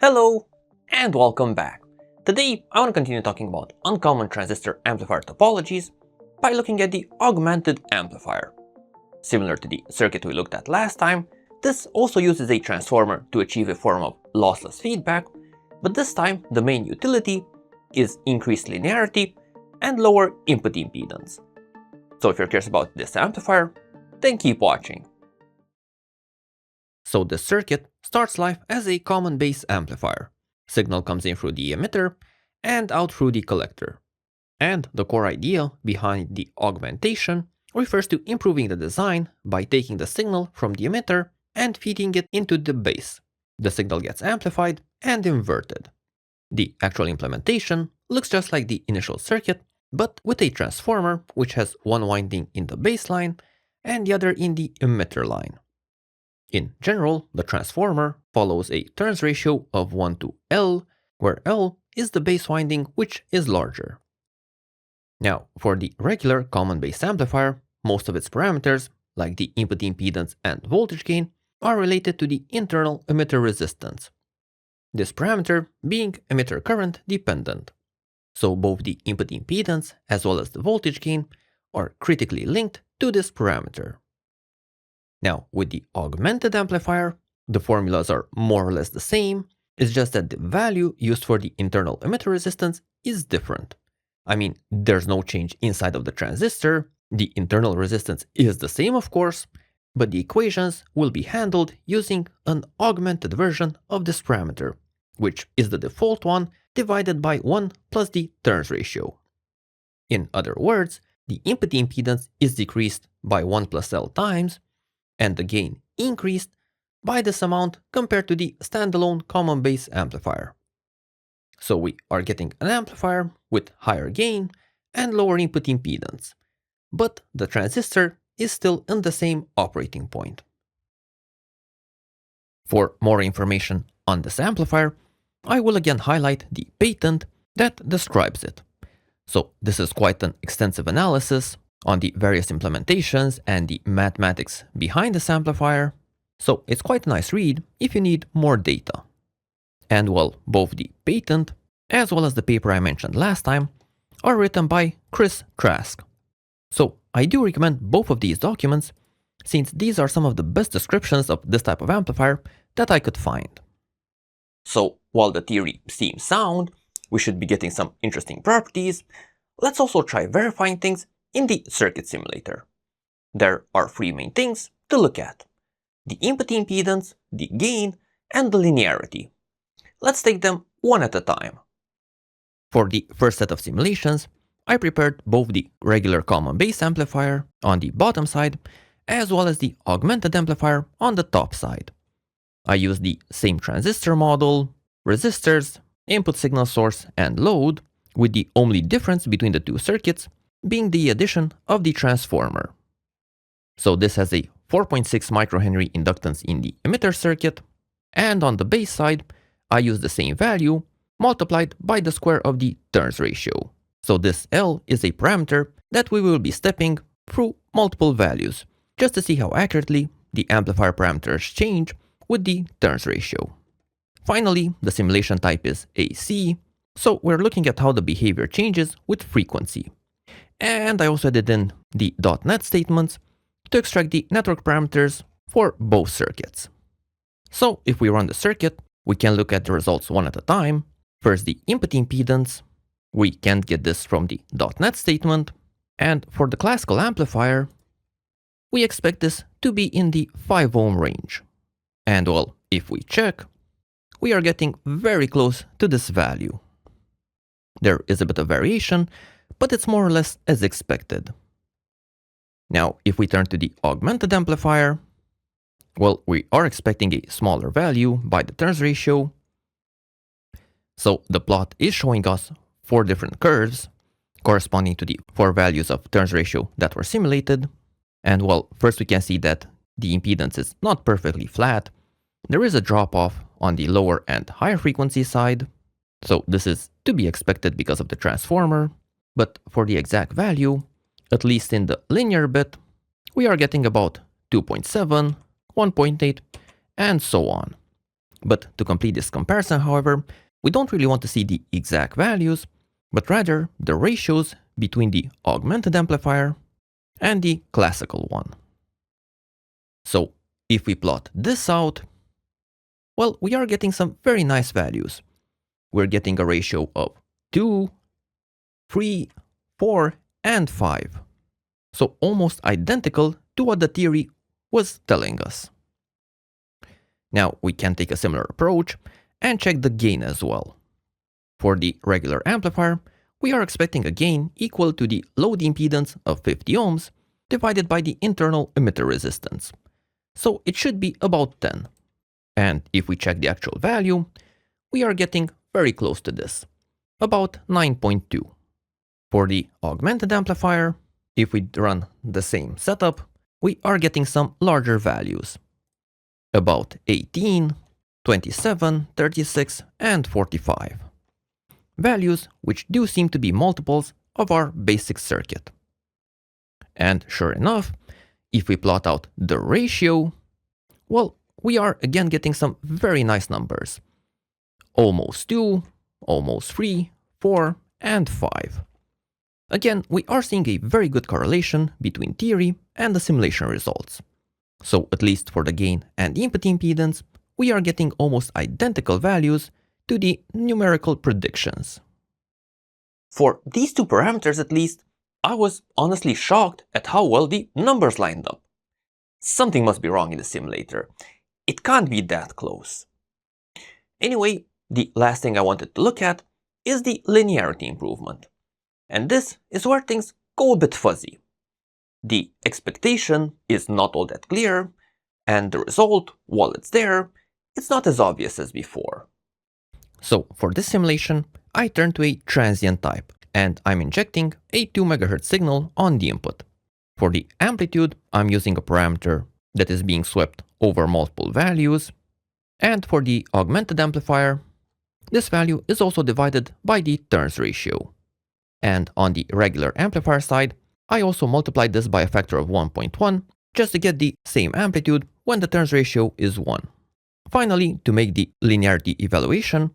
Hello and welcome back. Today I want to continue talking about uncommon transistor amplifier topologies by looking at the augmented amplifier. Similar to the circuit we looked at last time, this also uses a transformer to achieve a form of lossless feedback, but this time the main utility is increased linearity and lower input impedance. So if you're curious about this amplifier, then keep watching. So this circuit starts life as a common base amplifier. Signal comes in through the emitter and out through the collector. And the core idea behind the augmentation refers to improving the design by taking the signal from the emitter and feeding it into the base. The signal gets amplified and inverted. The actual implementation looks just like the initial circuit, but with a transformer which has one winding in the base line and the other in the emitter line. In general, the transformer follows a turns ratio of 1 to L, where L is the base winding which is larger. Now, for the regular common base amplifier, most of its parameters, like the input impedance and voltage gain, are related to the internal emitter resistance. This parameter being emitter current dependent. So both the input impedance as well as the voltage gain are critically linked to this parameter. Now, with the augmented amplifier, the formulas are more or less the same, it's just that the value used for the internal emitter resistance is different. I mean, there's no change inside of the transistor, the internal resistance is the same of course, but the equations will be handled using an augmented version of this parameter, which is the default one divided by 1 plus the turns ratio. In other words, the input impedance is decreased by 1 plus L times, and the gain increased by this amount compared to the standalone common base amplifier. So we are getting an amplifier with higher gain and lower input impedance, but the transistor is still in the same operating point. For more information on this amplifier, I will again highlight the patent that describes it. So this is quite an extensive analysis on the various implementations and the mathematics behind this amplifier, so it's quite a nice read if you need more data. And well, both the patent as well as the paper I mentioned last time are written by Chris Trask. So I do recommend both of these documents since these are some of the best descriptions of this type of amplifier that I could find. So while the theory seems sound, we should be getting some interesting properties, let's also try verifying things in the circuit simulator. There are 3 main things to look at: the input impedance, the gain, and the linearity. Let's take them one at a time. For the first set of simulations, I prepared both the regular common base amplifier on the bottom side as well as the augmented amplifier on the top side. I used the same transistor model, resistors, input signal source, and load, with the only difference between the two circuits being the addition of the transformer. So this has a 4.6 microhenry inductance in the emitter circuit, and on the base side, I use the same value multiplied by the square of the turns ratio. So this L is a parameter that we will be stepping through multiple values, just to see how accurately the amplifier parameters change with the turns ratio. Finally, the simulation type is AC, so we're looking at how the behavior changes with frequency. And I also added in the .NET statements to extract the network parameters for both circuits. So if we run the circuit, we can look at the results one at a time. First, the input impedance. We can't get this from the .NET statement. And for the classical amplifier, we expect this to be in the 5 ohm range. And well, if we check, we are getting very close to this value. There is a bit of variation, but it's more or less as expected. Now, if we turn to the augmented amplifier, well, we are expecting a smaller value by the turns ratio. So the plot is showing us 4 different curves corresponding to the 4 values of turns ratio that were simulated. And well, first we can see that the impedance is not perfectly flat. There is a drop off on the lower and higher frequency side. So this is to be expected because of the transformer. But for the exact value, at least in the linear bit, we are getting about 2.7, 1.8, and so on. But to complete this comparison, however, we don't really want to see the exact values, but rather the ratios between the augmented amplifier and the classical one. So if we plot this out, well, we are getting some very nice values. We're getting a ratio of 2, 3, 4, and 5. So almost identical to what the theory was telling us. Now we can take a similar approach and check the gain as well. For the regular amplifier, we are expecting a gain equal to the load impedance of 50 ohms divided by the internal emitter resistance. So it should be about 10. And if we check the actual value, we are getting very close to this, about 9.2. For the augmented amplifier, if we run the same setup, we are getting some larger values, about 18, 27, 36, and 45. Values which do seem to be multiples of our basic circuit. And sure enough, if we plot out the ratio, well, we are again getting some very nice numbers. Almost 2, almost 3, 4, and 5. Again, we are seeing a very good correlation between theory and the simulation results. So at least for the gain and input impedance, we are getting almost identical values to the numerical predictions. For these two parameters at least, I was honestly shocked at how well the numbers lined up. Something must be wrong in the simulator. It can't be that close. Anyway, the last thing I wanted to look at is the linearity improvement. And this is where things go a bit fuzzy. The expectation is not all that clear, and the result, while it's there, it's not as obvious as before. So for this simulation, I turn to a transient type, and I'm injecting a 2 MHz signal on the input. For the amplitude, I'm using a parameter that is being swept over multiple values, and for the augmented amplifier, this value is also divided by the turns ratio. And on the regular amplifier side, I also multiplied this by a factor of 1.1 just to get the same amplitude when the turns ratio is 1. Finally, to make the linearity evaluation,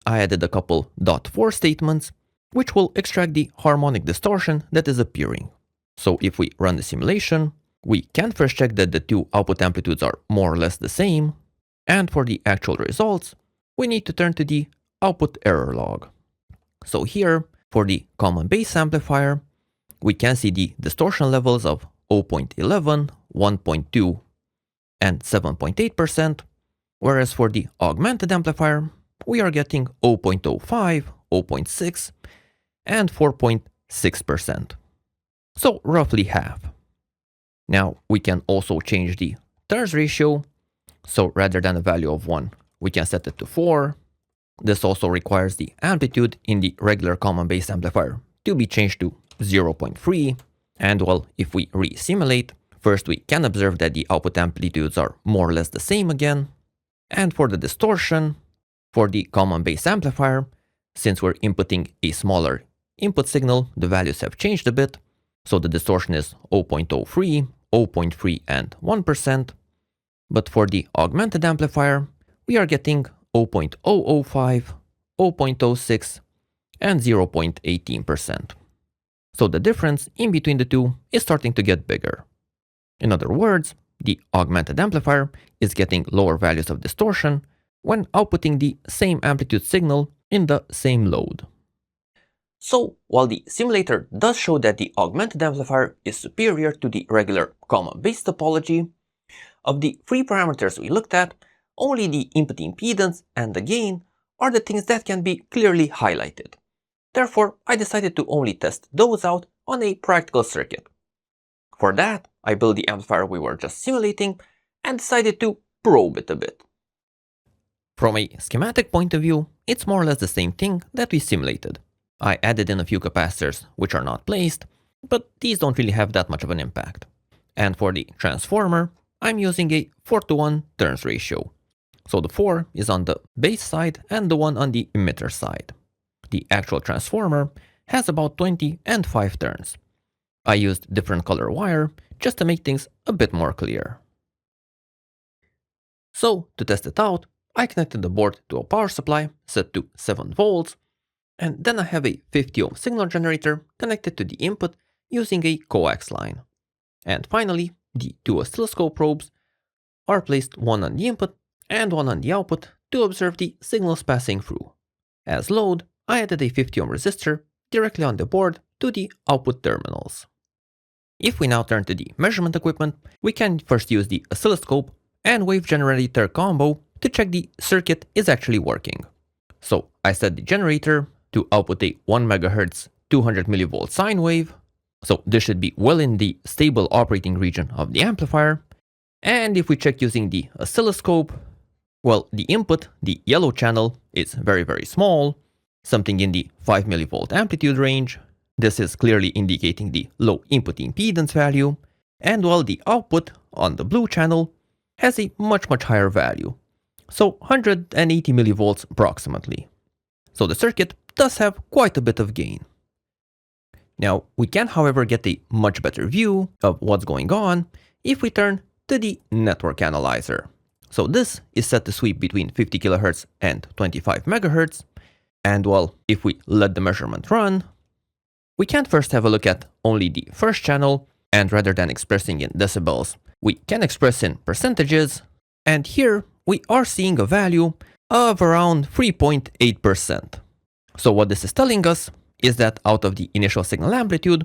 I added a couple .4 statements which will extract the harmonic distortion that is appearing. So if we run the simulation, we can first check that the two output amplitudes are more or less the same, and for the actual results, we need to turn to the output error log. So here, for the common base amplifier, we can see the distortion levels of 0.11, 1.2, and 7.8%, whereas for the augmented amplifier, we are getting 0.05, 0.6, and 4.6%. So roughly half. Now we can also change the turns ratio, so rather than a value of 1, we can set it to 4. This also requires the amplitude in the regular common base amplifier to be changed to 0.3, and well, if we re-simulate, first we can observe that the output amplitudes are more or less the same again, and for the distortion, for the common base amplifier, since we're inputting a smaller input signal, the values have changed a bit, so the distortion is 0.03, 0.3, and 1%, but for the augmented amplifier, we are getting 0.005, 0.06, and 0.18%. So the difference in between the two is starting to get bigger. In other words, the augmented amplifier is getting lower values of distortion when outputting the same amplitude signal in the same load. So while the simulator does show that the augmented amplifier is superior to the regular common base topology, of the three parameters we looked at, only the input impedance and the gain are the things that can be clearly highlighted. Therefore, I decided to only test those out on a practical circuit. For that, I built the amplifier we were just simulating and decided to probe it a bit. From a schematic point of view, it's more or less the same thing that we simulated. I added in a few capacitors which are not placed, but these don't really have that much of an impact. And for the transformer, I'm using a 4:1 turns ratio. So the 4 is on the base side and the 1 on the emitter side. The actual transformer has about 20 and 5 turns. I used different color wire just to make things a bit more clear. So to test it out, I connected the board to a power supply set to 7 volts, and then I have a 50 ohm signal generator connected to the input using a coax line. And finally, the two oscilloscope probes are placed one on the input and one on the output to observe the signals passing through. As load, I added a 50 ohm resistor directly on the board to the output terminals. If we now turn to the measurement equipment, we can first use the oscilloscope and wave generator combo to check the circuit is actually working. So I set the generator to output a 1 MHz 200 mV sine wave. So this should be well in the stable operating region of the amplifier. And if we check using the oscilloscope, well, the input, the yellow channel, is very small, something in the 5 mV amplitude range. This is clearly indicating the low input impedance value, and while the output on the blue channel has a much higher value, so 180 mV approximately. So the circuit does have quite a bit of gain. Now, we can however get a much better view of what's going on if we turn to the network analyzer. So this is set to sweep between 50 kHz and 25 MHz, and well, if we let the measurement run, we can first have a look at only the first channel, and rather than expressing in decibels, we can express in percentages, and here we are seeing a value of around 3.8%. So what this is telling us is that out of the initial signal amplitude,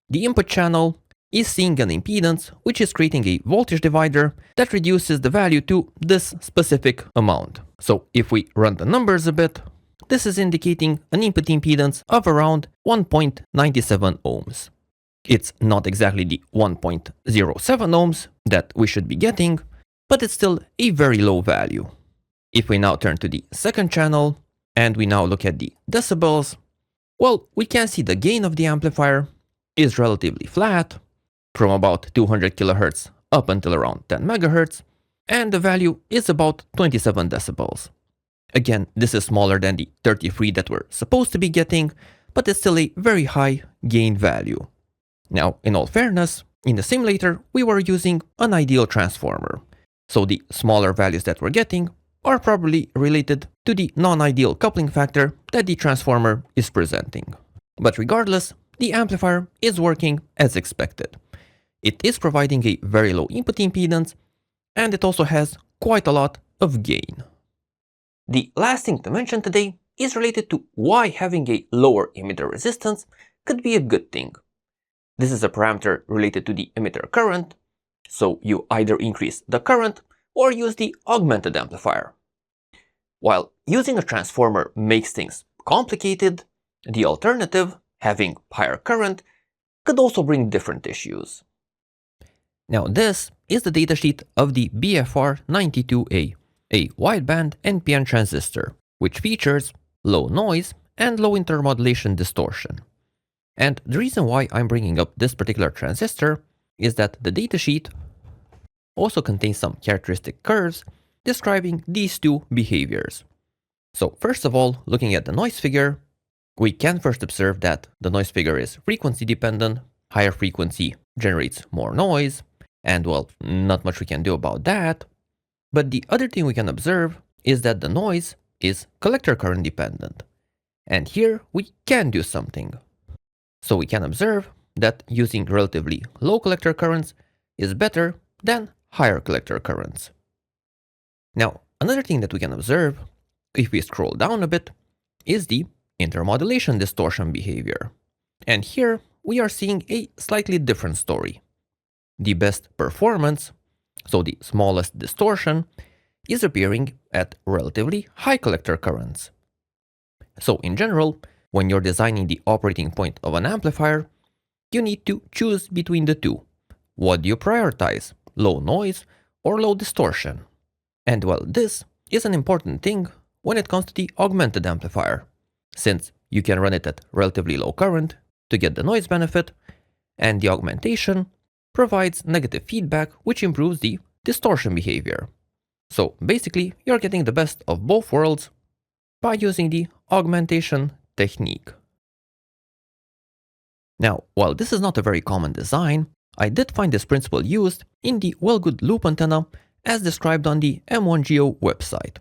the input channel is seeing an impedance which is creating a voltage divider that reduces the value to this specific amount. So if we run the numbers a bit, this is indicating an input impedance of around 1.97 ohms. It's not exactly the 1.07 ohms that we should be getting, but it's still a very low value. If we now turn to the second channel and we now look at the decibels, well, we can see the gain of the amplifier is relatively flat, from about 200 kHz up until around 10 MHz, and the value is about 27 decibels. Again, this is smaller than the 33 that we're supposed to be getting, but it's still a very high gain value. Now, in all fairness, in the simulator, we were using an ideal transformer, so the smaller values that we're getting are probably related to the non-ideal coupling factor that the transformer is presenting. But regardless, the amplifier is working as expected. It is providing a very low input impedance, and it also has quite a lot of gain. The last thing to mention today is related to why having a lower emitter resistance could be a good thing. This is a parameter related to the emitter current, so you either increase the current or use the augmented amplifier. While using a transformer makes things complicated, the alternative, having higher current, could also bring different issues. Now this is the datasheet of the BFR92A, a wideband NPN transistor, which features low noise and low intermodulation distortion. And the reason why I'm bringing up this particular transistor is that the datasheet also contains some characteristic curves describing these two behaviors. So first of all, looking at the noise figure, we can first observe that the noise figure is frequency dependent. Higher frequency generates more noise, and well, not much we can do about that. But the other thing we can observe is that the noise is collector current dependent. And here we can do something. So we can observe that using relatively low collector currents is better than higher collector currents. Now, another thing that we can observe, if we scroll down a bit, is the intermodulation distortion behavior. And here we are seeing a slightly different story. The best performance, so the smallest distortion, is appearing at relatively high collector currents. So in general, when you're designing the operating point of an amplifier, you need to choose between the two. What do you prioritize, low noise or low distortion? And well, this is an important thing when it comes to the augmented amplifier, since you can run it at relatively low current to get the noise benefit, and the augmentation provides negative feedback which improves the distortion behavior. So basically, you're getting the best of both worlds by using the augmentation technique. Now, while this is not a very common design, I did find this principle used in the Wellgood loop antenna as described on the M1GO website.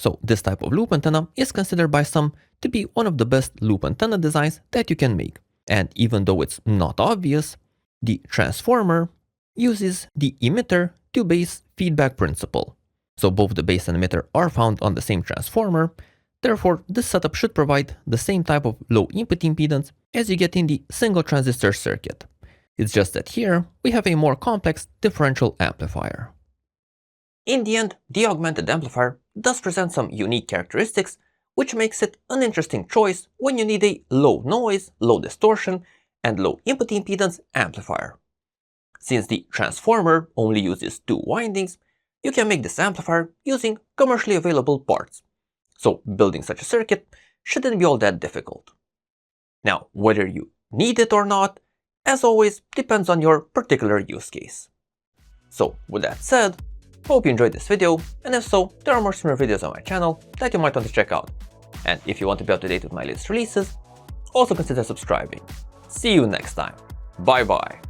So this type of loop antenna is considered by some to be one of the best loop antenna designs that you can make. And even though it's not obvious, the transformer uses the emitter to base feedback principle. So both the base and emitter are found on the same transformer. Therefore, this setup should provide the same type of low input impedance as you get in the single transistor circuit. It's just that here we have a more complex differential amplifier. In the end, the augmented amplifier does present some unique characteristics, which makes it an interesting choice when you need a low noise, low distortion, and low input impedance amplifier. Since the transformer only uses 2 windings, you can make this amplifier using commercially available parts. So building such a circuit shouldn't be all that difficult. Now, whether you need it or not, as always, depends on your particular use case. So with that said, hope you enjoyed this video, and if so, there are more similar videos on my channel that you might want to check out. And if you want to be up to date with my latest releases, also consider subscribing. See you next time. Bye bye.